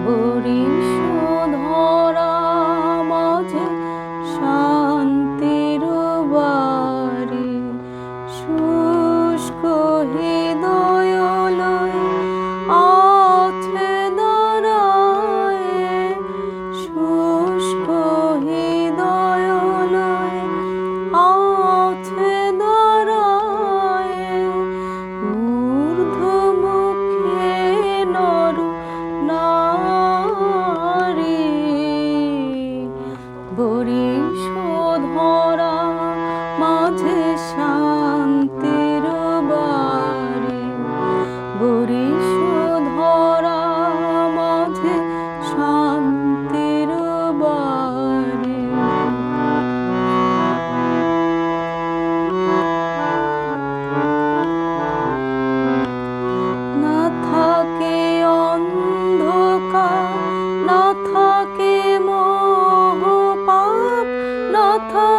বরিশধরা মাঝে শান্তির বাড়ি, শুষ্ক হৃদয় লয়ে আছে দাঁড়ায়ে, শুষ্ক হৃদয় লয়ে আছে দাঁড়ায়ে। ঊর্ধ্বমুখে নর নারী, বরিশধরা মাঝে শান্তির বাড়ি, বরিশধরা মাঝে শান্তির বাড়ি। না থাকে অন্ধকার, না থাকে মোহ পাপ, না থাকে